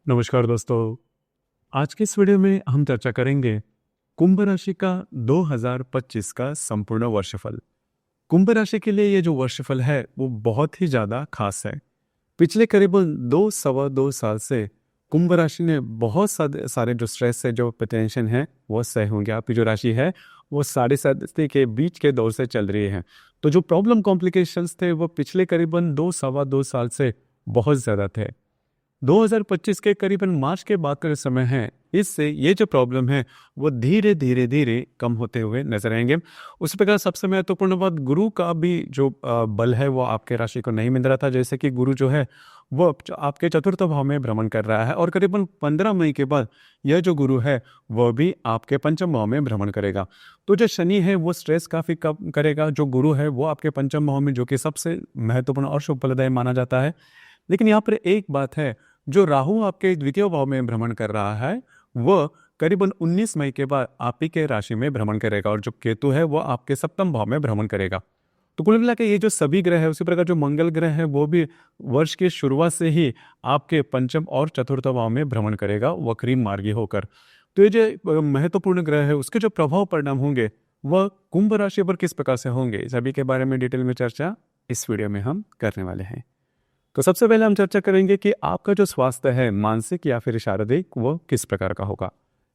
नमस्कार दोस्तों। आज के इस वीडियो में हम चर्चा करेंगे कुंभ राशि का 2025 का संपूर्ण वर्षफल। कुंभ राशि के लिए ये जो वर्षफल है वो बहुत ही ज़्यादा खास है। पिछले करीबन 2 सवा 2 साल से कुंभ राशि ने बहुत सारे जो स्ट्रेस है, जो टेंशन है वो सह होंगे। आपकी जो राशि है वो 7.5 के बीच के दौर से चल रही है। तो जो प्रॉब्लम कॉम्प्लिकेशंस थे वो पिछले करीबन 2 सवा 2 साल से बहुत ज़्यादा थे। 2025 के करीबन मार्च के बाद का जो समय है, इससे ये जो प्रॉब्लम है वो धीरे धीरे धीरे कम होते हुए नजर आएंगे। उसी प्रकार सबसे महत्वपूर्ण बात, गुरु का भी जो बल है वो आपके राशि को नहीं मिल रहा था। जैसे कि गुरु जो है वो आपके चतुर्थ भाव में भ्रमण कर रहा है और करीबन 15 मई के बाद यह जो गुरु है वह भी आपके पंचम भाव में भ्रमण करेगा। तो जो शनि है वो स्ट्रेस काफ़ी कम करेगा। जो गुरु है वो आपके पंचम भाव में, जो कि सबसे महत्वपूर्ण और शुभ फलदायी माना जाता है। लेकिन यहाँ पर एक बात है, जो राहु आपके द्वितीय भाव में भ्रमण कर रहा है वह करीबन 19 मई के बाद आप ही के राशि में भ्रमण करेगा और जो केतु है वो आपके सप्तम भाव में भ्रमण करेगा। तो कुल मिला के ये जो सभी ग्रह है, उसी प्रकार जो मंगल ग्रह है वो भी वर्ष की शुरुआत से ही आपके पंचम और चतुर्थ भाव में भ्रमण करेगा, वक्री मार्गी होकर। तो ये जो महत्वपूर्ण ग्रह है उसके जो प्रभाव परिणाम होंगे वह कुंभ राशि पर किस प्रकार से होंगे, सभी के बारे में डिटेल में चर्चा इस वीडियो में हम करने वाले हैं। तो सबसे पहले हम चर्चा करेंगे कि आपका जो स्वास्थ्य है, मानसिक या फिर शारीरिक, वो किस प्रकार का होगा।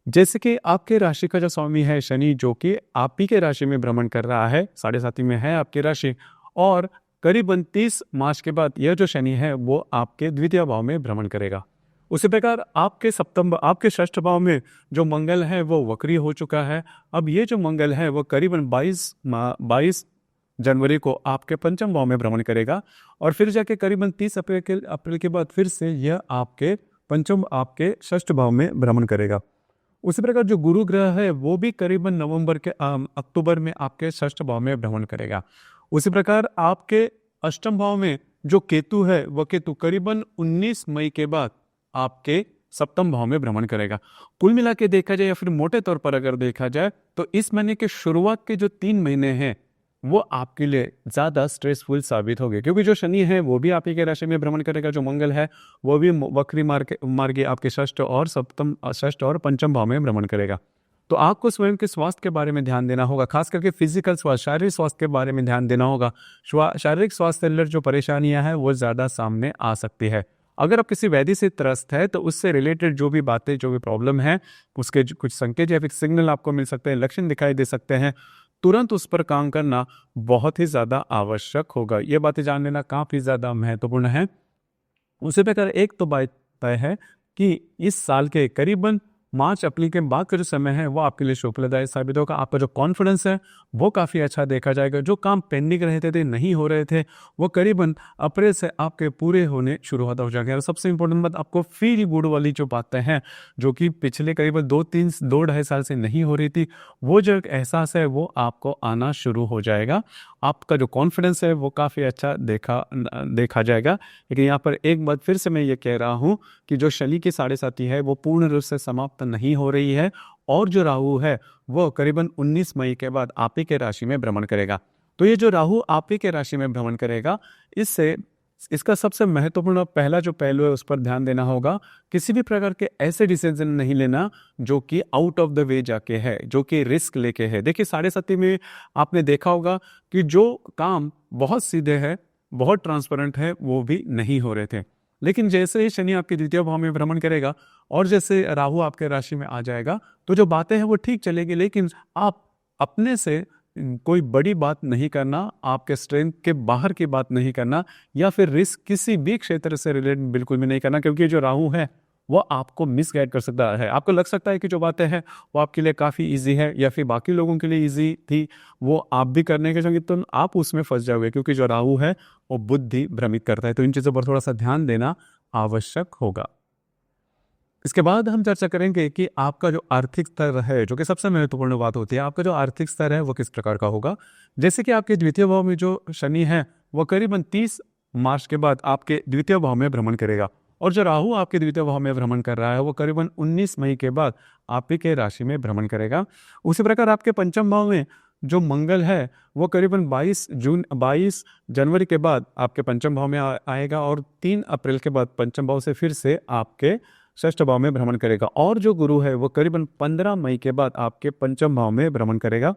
जैसे कि आपके राशि का जो स्वामी है शनि, जो कि आप ही के राशि में भ्रमण कर रहा है, 7.5 में है आपकी राशि, और करीबन 30 मार्च के बाद यह जो शनि है वो आपके द्वितीय भाव में भ्रमण करेगा। उसी प्रकार आपके षष्ठ भाव में जो मंगल है वो वक्री हो चुका है। अब ये जो मंगल है वो करीबन 22 जनवरी को आपके पंचम भाव में भ्रमण करेगा और फिर जाके करीबन 30 अप्रैल के बाद फिर से यह आपके षष्ठ भाव में भ्रमण करेगा। उसी प्रकार जो गुरु ग्रह है वो भी करीबन अक्टूबर में आपके षष्ठ भाव में भ्रमण करेगा। उसी प्रकार आपके अष्टम भाव में जो केतु है वह केतु करीबन 19 मई के बाद आपके सप्तम भाव में भ्रमण करेगा। कुल मिला के देखा जाए या फिर मोटे तौर पर अगर देखा जाए तो इस महीने के शुरुआत के जो 3 महीने हैं वो आपके लिए ज़्यादा स्ट्रेसफुल साबित होंगे, क्योंकि जो शनि है वो भी आप ही के राशि में भ्रमण करेगा, जो मंगल है वो भी वक्री मार्गे आपके षष्ठ और पंचम भाव में भ्रमण करेगा। तो आपको स्वयं के स्वास्थ्य के बारे में ध्यान देना होगा, खास करके फिजिकल स्वास्थ्य, शारीरिक स्वास्थ्य के बारे में ध्यान देना होगा। शारीरिक स्वास्थ्य से रिलेटेड जो परेशानियां हैं वो ज़्यादा सामने आ सकती है। अगर आप किसी व्याधि से त्रस्त है तो उससे रिलेटेड जो भी बातें, जो भी प्रॉब्लम है, उसके कुछ संकेत या फिर सिग्नल आपको मिल सकते हैं, लक्षण दिखाई दे सकते हैं, तुरंत उस पर काम करना बहुत ही ज़्यादा आवश्यक होगा। ये बातें जान लेना काफ़ी ज़्यादा महत्वपूर्ण है। उसी प्रकार एक तो बात तय है कि इस साल के करीबन मार्च अप्रैल के बाद का जो समय है वो आपके लिए शुभफलदायी साबित होगा। आपका जो कॉन्फिडेंस है वो काफ़ी अच्छा देखा जाएगा। जो काम पेंडिंग रहते थे, नहीं हो रहे थे, वो करीबन अप्रैल से आपके पूरे होने शुरुआत हो जाएंगे। और सबसे इंपॉर्टेंट बात, आपको फील गुड वाली जो बातें हैं, जो कि पिछले करीबन 2-2.5 साल से नहीं हो रही थी, वो जो एक एहसास है वो आपको आना शुरू हो जाएगा। आपका जो कॉन्फिडेंस है वो काफ़ी अच्छा देखा जाएगा। लेकिन यहाँ पर एक बात फिर से मैं ये कह रहा हूँ कि जो शनि की 7.5 है वो पूर्ण रूप से समाप्त नहीं हो रही है और जो राहु है वो करीबन 19 मई के बाद आप ही के राशि में भ्रमण करेगा। तो ये जो राहु आप ही के राशि में भ्रमण करेगा, इसका सबसे महत्वपूर्ण पहला जो पहलू है उस पर ध्यान देना होगा। किसी भी प्रकार के ऐसे डिसीजन नहीं लेना जो कि आउट ऑफ द वे जाके है, जो कि रिस्क लेके है। देखिए 7.5 में आपने देखा होगा कि जो काम बहुत सीधे है, बहुत ट्रांसपेरेंट है, वो भी नहीं हो रहे थे। लेकिन जैसे ही शनि आपके द्वितीय भाव में भ्रमण करेगा और जैसे राहु आपके राशि में आ जाएगा तो जो बातें हैं वो ठीक चलेगी। लेकिन आप अपने से कोई बड़ी बात नहीं करना, आपके स्ट्रेंथ के बाहर की बात नहीं करना, या फिर रिस्क किसी भी क्षेत्र से रिलेटेड बिल्कुल भी नहीं करना, क्योंकि जो राहु है वो आपको मिसगाइड कर सकता है। आपको लग सकता है कि जो बातें हैं वो आपके लिए काफ़ी इजी है या फिर बाकी लोगों के लिए इजी थी, वो आप भी करने के चाहेंगे तो आप उसमें फंस जाओगे, क्योंकि जो राहु है वो बुद्धि भ्रमित करता है। तो इन चीज़ों पर थोड़ा सा ध्यान देना आवश्यक होगा। इसके बाद हम चर्चा करेंगे कि आपका जो आर्थिक स्तर है, जो कि सबसे महत्वपूर्ण बात होती है, आपका जो आर्थिक स्तर है वो किस प्रकार का होगा। जैसे कि आपके द्वितीय भाव में जो शनि है वो करीबन 30 मार्च के बाद आपके द्वितीय भाव में भ्रमण करेगा और जो राहु आपके द्वितीय भाव में भ्रमण कर रहा है वो करीबन 19 मई के बाद आप ही के राशि में भ्रमण करेगा। उसी प्रकार आपके पंचम भाव में जो मंगल है वो करीबन 22 जनवरी के बाद आपके पंचम भाव में आएगा और 3 अप्रैल के बाद पंचम भाव से फिर से आपके षष्ठ भाव में भ्रमण करेगा, और जो गुरु है वो करीबन 15 मई के बाद आपके पंचम भाव में भ्रमण करेगा।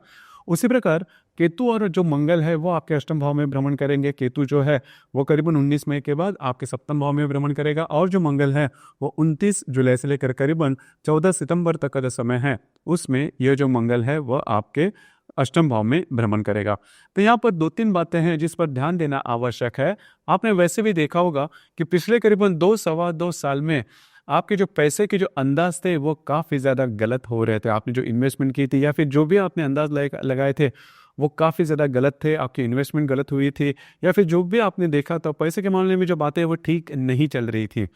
उसी प्रकार केतु और जो मंगल है वो आपके अष्टम भाव में भ्रमण करेंगे। केतु जो है वो करीबन 19 मई के बाद आपके सप्तम भाव में भ्रमण करेगा, और जो मंगल है वो 29 जुलाई से लेकर करीबन 14 सितंबर तक का जो समय है उसमें यह जो मंगल है वह आपके अष्टम भाव में भ्रमण करेगा। तो यहाँ पर 2-3 बातें हैं जिस पर ध्यान देना आवश्यक है। आपने वैसे भी देखा होगा कि पिछले करीबन 2-2.25 साल में आपके जो पैसे के जो अंदाज थे वो काफ़ी ज़्यादा गलत हो रहे थे। आपने जो इन्वेस्टमेंट की थी या फिर जो भी आपने अंदाज लगाए थे वो काफ़ी ज़्यादा गलत थे, आपकी इन्वेस्टमेंट गलत हुई थी, या फिर जो भी आपने देखा था पैसे के मामले में जो बातें वो ठीक नहीं चल रही थी।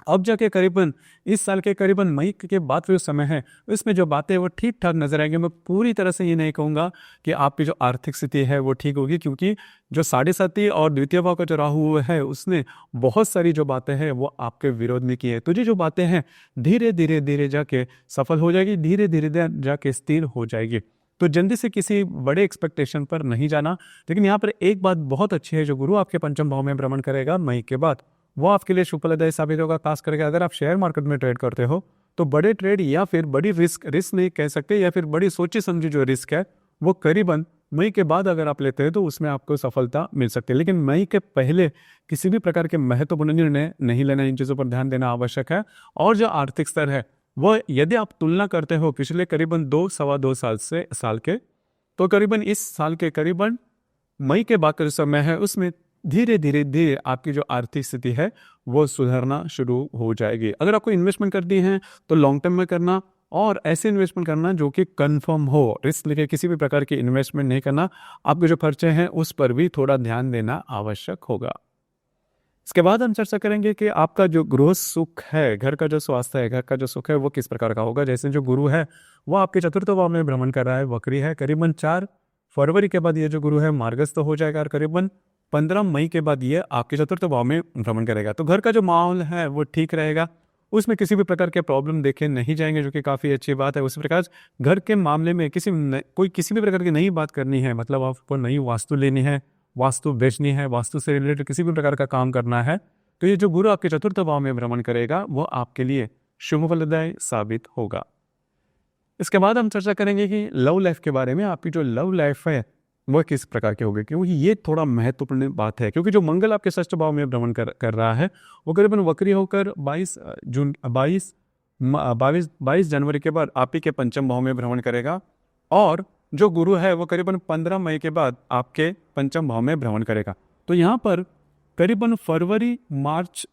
अब जाके करीबन इस साल के करीबन मई के बाद जो समय है इसमें जो बातें वो ठीक ठाक नजर आएंगी। मैं पूरी तरह से ये नहीं कहूँगा कि आपकी जो आर्थिक स्थिति है वो ठीक होगी, क्योंकि जो 7.5 और द्वितीय भाव का जो राहु है उसने बहुत सारी जो बातें हैं वो आपके विरोध में की है। तो ये जो बातें हैं धीरे धीरे धीरे जाके सफल हो जाएगी, धीरे धीरे जाके स्थिर हो जाएगी। तो जल्दी से किसी बड़े एक्सपेक्टेशन पर नहीं जाना। लेकिन यहाँ पर एक बात बहुत अच्छी है, जो गुरु आपके पंचम भाव में भ्रमण करेगा मई के बाद वो आपके लिए शुभफलदायी साबित होगा। खास करके अगर आप शेयर मार्केट में ट्रेड करते हो तो बड़े ट्रेड या फिर बड़ी रिस्क नहीं कह सकते, या फिर बड़ी सोची समझी जो रिस्क है वो करीबन मई के बाद अगर आप लेते हैं तो उसमें आपको सफलता मिल सकती है। लेकिन मई के पहले किसी भी प्रकार के महत्वपूर्ण निर्णय नहीं लेना, इन चीज़ों पर ध्यान देना आवश्यक है। और जो आर्थिक स्तर है वह यदि आप तुलना करते हो पिछले करीबन 2-2.25 साल के, तो करीबन इस साल के करीबन मई के बाद का जो समय है उसमें धीरे धीरे आपकी जो आर्थिक स्थिति है वो सुधरना शुरू हो जाएगी। अगर आपको इन्वेस्टमेंट करनी है तो लॉन्ग टर्म में करना, और ऐसे इन्वेस्टमेंट करना जो कि कंफर्म हो। रिस्क लेके किसी भी प्रकार की इन्वेस्टमेंट नहीं करना। आपके जो खर्चे हैं उस पर भी थोड़ा ध्यान देना आवश्यक होगा। इसके बाद हम चर्चा करेंगे कि आपका जो गृह सुख है, घर का जो स्वास्थ्य है, घर का जो सुख है वो किस प्रकार का होगा। जैसे जो गुरु है वो आपके चतुर्थ भाव में भ्रमण कर रहा है, वक्री है। करीबन 4 फरवरी के बाद ये जो गुरु है मार्गस्थ हो जाएगा, और करीबन 15 मई के बाद ये आपके चतुर्थ भाव में भ्रमण करेगा। तो घर का जो माहौल है वो ठीक रहेगा, उसमें किसी भी प्रकार के प्रॉब्लम देखे नहीं जाएंगे, जो कि काफ़ी अच्छी बात है। उसी प्रकार घर के मामले में किसी भी प्रकार की नई बात करनी है, मतलब आपको नई वास्तु लेनी है, वास्तु बेचनी है, वास्तु से रिलेटेड किसी भी प्रकार का काम करना है, तो ये जो गुरु आपके चतुर्थ भाव में भ्रमण करेगा वो आपके लिए शुभ फलदायी साबित होगा। इसके बाद हम चर्चा करेंगे कि लव लाइफ के बारे में। आपकी जो लव लाइफ है वह किस प्रकार की होगी, क्योंकि ये थोड़ा महत्वपूर्ण बात है। क्योंकि जो मंगल आपके षष्ठ भाव में भ्रमण कर रहा है वो करीबन वक्री होकर 22 जनवरी के बाद आप ही के पंचम भाव में भ्रमण करेगा, और जो गुरु है वो करीबन 15 मई के बाद आपके पंचम भाव में भ्रमण करेगा। तो यहाँ पर करीबन फरवरी, मार्च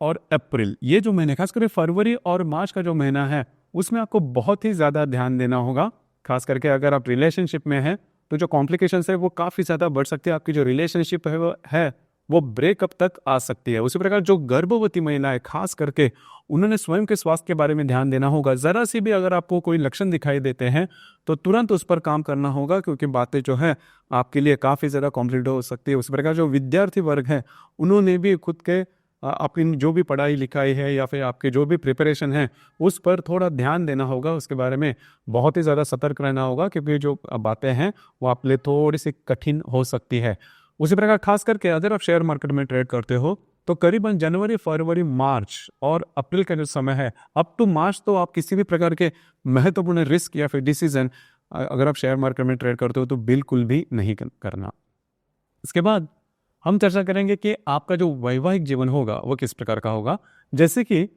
और अप्रैल, ये जो महीने, खास करके फरवरी और मार्च का जो महीना है उसमें आपको बहुत ही ज़्यादा ध्यान देना होगा। खास करके अगर आप रिलेशनशिप में हैं तो जो कॉम्प्लिकेशंस है वो काफ़ी ज़्यादा बढ़ सकती है। आपकी जो रिलेशनशिप है वो ब्रेकअप तक आ सकती है। उसी प्रकार जो गर्भवती महिला है खास करके उन्होंने स्वयं के स्वास्थ्य के बारे में ध्यान देना होगा। ज़रा सी भी अगर आपको कोई लक्षण दिखाई देते हैं तो तुरंत उस पर काम करना होगा, क्योंकि बातें जो है आपके लिए काफ़ी ज़्यादा कॉम्प्लिकेट हो सकती है। उसी प्रकार जो विद्यार्थी वर्ग है उन्होंने भी खुद के अपनी जो भी पढ़ाई लिखाई है या फिर आपके जो भी प्रिपरेशन है उस पर थोड़ा ध्यान देना होगा। उसके बारे में बहुत ही ज़्यादा सतर्क रहना होगा, क्योंकि जो बातें हैं वो आप लिए थोड़ी सी कठिन हो सकती है। उसी प्रकार खास करके अगर आप शेयर मार्केट में ट्रेड करते हो तो करीबन जनवरी, फरवरी, मार्च और अप्रैल का जो समय है अप टू मार्च, तो आप किसी भी प्रकार के महत्वपूर्ण रिस्क या फिर डिसीजन अगर आप शेयर मार्केट में ट्रेड करते हो तो बिल्कुल भी नहीं करना। इसके बाद हम चर्चा करेंगे कि आपका जो वैवाहिक जीवन होगा वो किस प्रकार का होगा। जैसे कि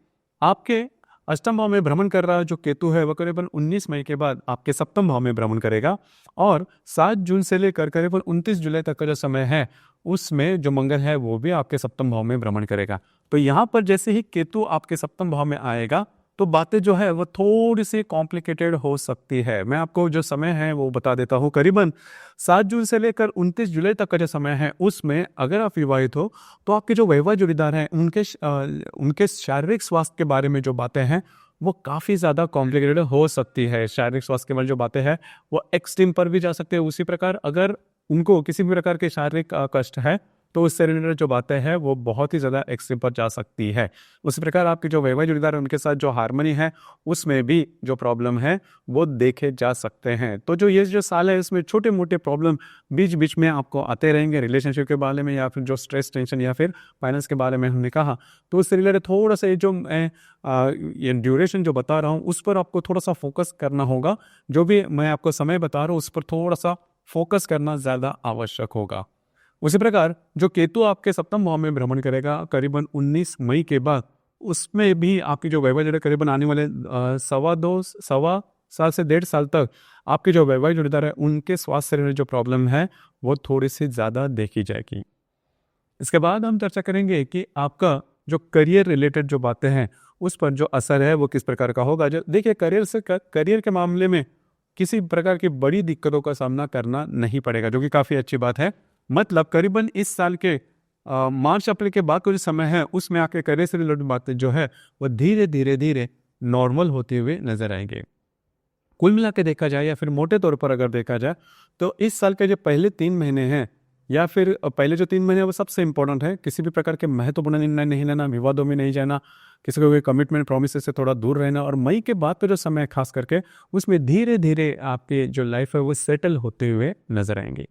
आपके अष्टम भाव में भ्रमण कर रहा जो केतु है वह करीबन 19 मई के बाद आपके सप्तम भाव में भ्रमण करेगा, और 7 जून से लेकर करीबन 29 जुलाई तक का जो समय है उसमें जो मंगल है वो भी आपके सप्तम भाव में भ्रमण करेगा। तो यहाँ पर जैसे ही केतु आपके सप्तम भाव में आएगा तो बातें जो है वो थोड़ी सी कॉम्प्लिकेटेड हो सकती है। मैं आपको जो समय है वो बता देता हूँ। करीबन 7 जून से लेकर 29 जुलाई तक का जो समय है उसमें अगर आप विवाहित हो तो आपके जो वैवाहिक जोड़ीदार हैं उनके शारीरिक स्वास्थ्य के बारे में जो बातें हैं वो काफ़ी ज़्यादा कॉम्प्लिकेटेड हो सकती है। शारीरिक स्वास्थ्य के बारे में जो बातें हैं वो एक्सट्रीम पर भी जा सकते हैं। उसी प्रकार अगर उनको किसी भी प्रकार के शारीरिक कष्ट है तो उससे रिलेटेड जो बातें हैं वो बहुत ही ज़्यादा एक्सट्रीम पर जा सकती है। उसी प्रकार आपके जो वैवाहिक जोड़ीदार है उनके साथ जो हार्मनी है उसमें भी जो प्रॉब्लम है वो देखे जा सकते हैं। तो जो ये जो साल है इसमें छोटे मोटे प्रॉब्लम बीच बीच में आपको आते रहेंगे रिलेशनशिप के बारे में, या फिर जो स्ट्रेस टेंशन या फिर फाइनेंस के बारे में हमने कहा। तो उससे रिलेटेड थोड़ा सा ये जो मैं ये ड्यूरेशन जो बता रहा हूँ उस पर आपको थोड़ा सा फोकस करना होगा। जो भी मैं आपको समय बता रहा हूँ उस पर थोड़ा सा फोकस करना ज़्यादा आवश्यक होगा। उसी प्रकार जो केतु आपके सप्तम भाव में भ्रमण करेगा करीबन 19 मई के बाद, उसमें भी आपकी जो वैवाहिक जोड़ी करीबन आने वाले सवा साल से 1.5 साल तक आपके जो वैवाहिक जोड़ीदार है उनके स्वास्थ्य से रिलेटेड जो प्रॉब्लम है वो थोड़ी सी ज़्यादा देखी जाएगी। इसके बाद हम चर्चा करेंगे कि आपका जो करियर रिलेटेड जो बातें हैं उस पर जो असर है वो किस प्रकार का होगा। जो देखिए करियर के मामले में किसी प्रकार की बड़ी दिक्कतों का सामना करना नहीं पड़ेगा, जो कि काफ़ी अच्छी बात है। मतलब करीबन इस साल के मार्च अप्रैल के बाद का जो समय है उसमें आपके करियर से रिलेटेड बातें जो है वो धीरे नॉर्मल होते हुए नजर आएंगे। कुल मिला के देखा जाए या फिर मोटे तौर पर अगर देखा जाए तो इस साल के जो पहले 3 महीने हैं या फिर पहले जो 3 महीने वो सबसे इंपॉर्टेंट है। किसी भी प्रकार के महत्वपूर्ण निर्णय नहीं लेना, विवादों में नहीं जाना, किसी को कोई कमिटमेंट प्रोमिस से थोड़ा दूर रहना, और मई के बाद का जो समय है खास करके उसमें धीरे आपके जो लाइफ है वो सेटल होते हुए नजर आएंगे।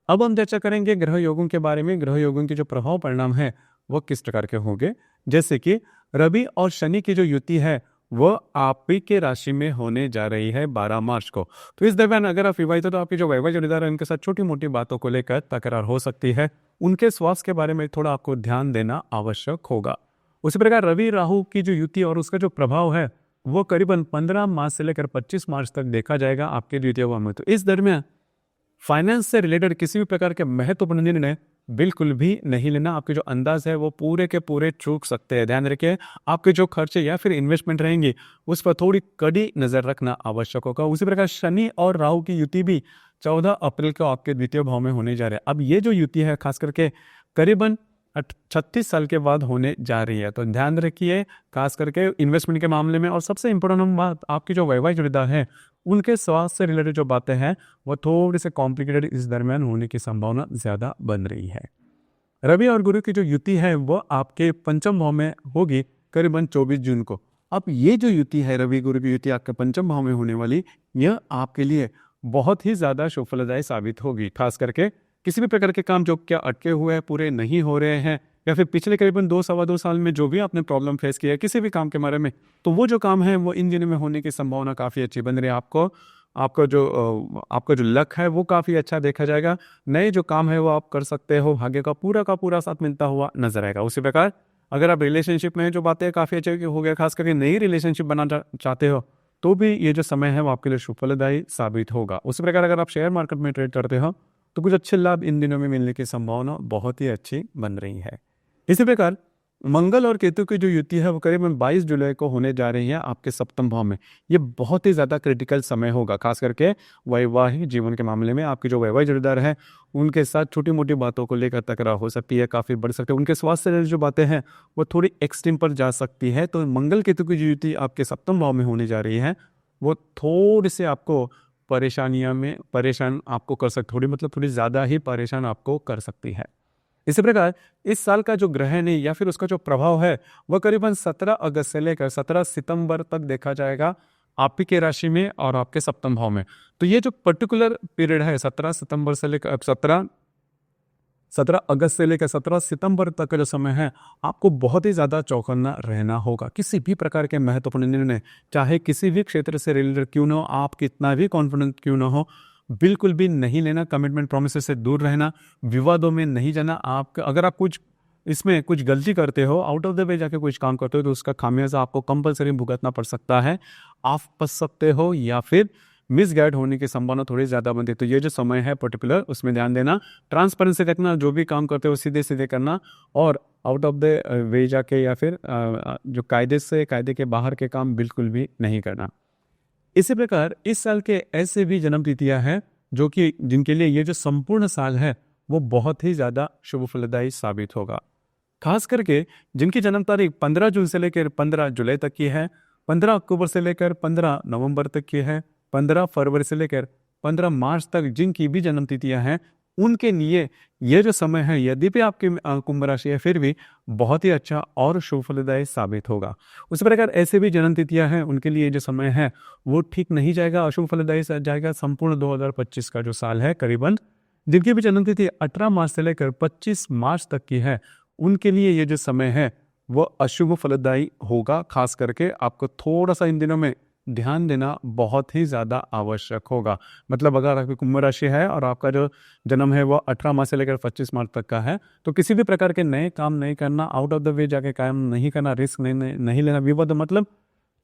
अब हम चर्चा करेंगे ग्रह योगों के बारे में। ग्रह योगों के जो प्रभाव परिणाम है वो किस प्रकार के होंगे। जैसे कि रवि और शनि की जो युति है वो आप ही के राशि में होने जा रही है 12 मार्च को। तो इस दरमियान अगर आप विवाहित हो तो आपकी जो वैवाहिक जोड़ीदार है उनके साथ छोटी मोटी बातों को लेकर तकरार हो सकती है। उनके स्वास्थ्य के बारे में थोड़ा आपको ध्यान देना आवश्यक होगा। उसी प्रकार रवि राहु की जो युति और उसका जो प्रभाव है वो करीबन 15 मार्च से लेकर 25 मार्च तक देखा जाएगा आपके द्वितीय भाव में। तो इस दरमियान फाइनेंस से रिलेटेड किसी भी प्रकार के महत्वपूर्ण निर्णय बिल्कुल भी नहीं लेना। आपके जो अंदाज है वो पूरे के पूरे चूक सकते हैं। ध्यान रखिए आपके जो खर्चे या फिर इन्वेस्टमेंट रहेंगे उस पर थोड़ी कड़ी नजर रखना आवश्यक होगा। उसी प्रकार शनि और राहु की युति भी 14 अप्रैल को आपके द्वितीय भाव में होने जा रहे हैं। अब ये जो युति है खास करके करीबन 36 साल के बाद होने जा रही है। तो ध्यान रखिए खास करके इन्वेस्टमेंट के मामले में। और सबसे इंपॉर्टेंट बात, आपकी जो वैवाहिक जोड़ीदार है उनके स्वास्थ्य से रिलेटेड जो बातें हैं वो थोड़ी से कॉम्प्लिकेटेड इस दरमियान होने की संभावना ज्यादा बन रही है। रवि और गुरु की जो युति है वो आपके पंचम भाव में होगी करीबन 24 जून को। अब ये जो युति है रवि गुरु की युति आपके पंचम भाव में होने वाली, यह आपके लिए बहुत ही ज्यादा शुभ फलदायी साबित होगी। खास करके किसी भी प्रकार के काम जो क्या अटके हुए हैं, पूरे नहीं हो रहे हैं, या फिर पिछले करीबन 2 साल में जो भी आपने प्रॉब्लम फेस किया है किसी भी काम के बारे में, तो वो जो काम है वो इन दिनों में होने की संभावना काफ़ी अच्छी बन रही है। आपका जो लक है वो काफ़ी अच्छा देखा जाएगा। नए जो काम है वो आप कर सकते हो, भाग्य का पूरा साथ मिलता हुआ नजर आएगा। उसी प्रकार अगर आप रिलेशनशिप में जो बातें काफ़ी अच्छे हो गया, खास करके नई रिलेशनशिप बनाना चाहते हो तो भी ये जो समय है वो आपके लिए शुभ फलदायी साबित होगा। उसी प्रकार अगर आप शेयर मार्केट में ट्रेड करते हो तो कुछ अच्छे लाभ इन दिनों में मिलने की संभावना बहुत ही अच्छी बन रही है। इसी प्रकार मंगल और केतु की जो युति है वो करीबन 22 जुलाई को होने जा रही है आपके सप्तम भाव में। ये बहुत ही ज़्यादा क्रिटिकल समय होगा खास करके वैवाहिक जीवन के मामले में। आपके जो वैवाहिक जोड़ीदार है उनके साथ छोटी मोटी बातों को लेकर तकरार हो सकती है, काफ़ी बढ़ सकती है। उनके स्वास्थ्य से जो बातें हैं वो थोड़ी एक्सट्रीम पर जा सकती है। तो मंगल केतु की जो युति आपके सप्तम भाव में होने जा रही है वो थोड़ी से आपको परेशान आपको कर सकती, थोड़ी ज़्यादा ही परेशान आपको कर सकती है। इसी प्रकार इस साल का जो ग्रहण है या फिर उसका जो प्रभाव है वह करीबन 17 अगस्त से लेकर 17 सितंबर तक देखा जाएगा आप ही के राशि में और आपके सप्तम भाव में। तो ये जो पर्टिकुलर पीरियड है 17 अगस्त से लेकर 17 सितंबर तक का जो समय है आपको बहुत ही ज़्यादा चौकन्ना रहना होगा। किसी भी प्रकार के महत्वपूर्ण निर्णय चाहे किसी भी क्षेत्र से रिलेटेड क्यों ना हो, आप कितना भी कॉन्फिडेंट क्यों ना हो, बिल्कुल भी नहीं लेना। कमिटमेंट प्रोमिस से दूर रहना, विवादों में नहीं जाना। अगर आप इसमें कुछ गलती करते हो, आउट ऑफ द वे जाके कुछ काम करते हो तो उसका खामियाजा आपको कंपलसरी भुगतना पड़ सकता है। आप फंस सकते हो या फिर मिसगाइड होने की संभावना थोड़ी ज़्यादा बनती है। तो ये जो समय है पर्टिकुलर उसमें ध्यान देना, ट्रांसपेरेंसी रखना, जो भी काम करते हो सीधे करना और आउट ऑफ द वे जाके या फिर जो कायदे के बाहर के काम बिल्कुल भी नहीं करना। इसी प्रकार इस साल के ऐसे भी जन्म तिथियां हैं जो कि जिनके लिए ये जो संपूर्ण साल है वो बहुत ही ज़्यादा शुभ फलदायी साबित होगा। खास करके जिनकी जन्म तारीख 15 जून से लेकर 15 जुलाई तक की है, 15 अक्टूबर से लेकर 15 नवंबर तक की है, 15 फरवरी से लेकर 15 मार्च तक जिनकी भी जन्म तिथियां हैं उनके लिए ये जो समय है, यदि भी आपकी कुंभ राशि है, फिर भी बहुत ही अच्छा और शुभ फलदायी साबित होगा। उसी प्रकार ऐसे भी जन्म तिथियां हैं, उनके लिए जो समय है वो ठीक नहीं जाएगा, अशुभ फलदायी जाएगा। संपूर्ण 2025 का जो साल है, करीबन जिनकी भी जन्म तिथि 18 मार्च से लेकर 25 मार्च तक की है, उनके लिए ये जो समय है वो अशुभ फलदायी होगा। खास करके आपको थोड़ा सा इन दिनों में ध्यान देना बहुत ही ज़्यादा आवश्यक होगा। मतलब अगर आपकी कुंभ राशि है और आपका जो जन्म है वो 18 मार्च से लेकर 25 मार्च तक का है, तो किसी भी प्रकार के नए काम नहीं करना, आउट ऑफ द वे जाके काम नहीं करना, रिस्क नहीं लेना, विवाद मतलब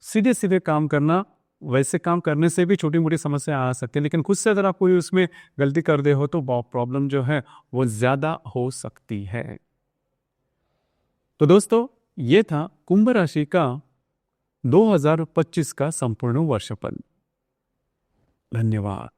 सीधे सीधे काम करना। वैसे काम करने से भी छोटी मोटी समस्या आ सकती है, लेकिन खुद से अगर आप कोई उसमें गलती कर दे हो तो प्रॉब्लम जो है वो ज़्यादा हो सकती है। तो दोस्तों, ये था कुंभ राशि का 2025 का संपूर्ण वर्षफल। धन्यवाद।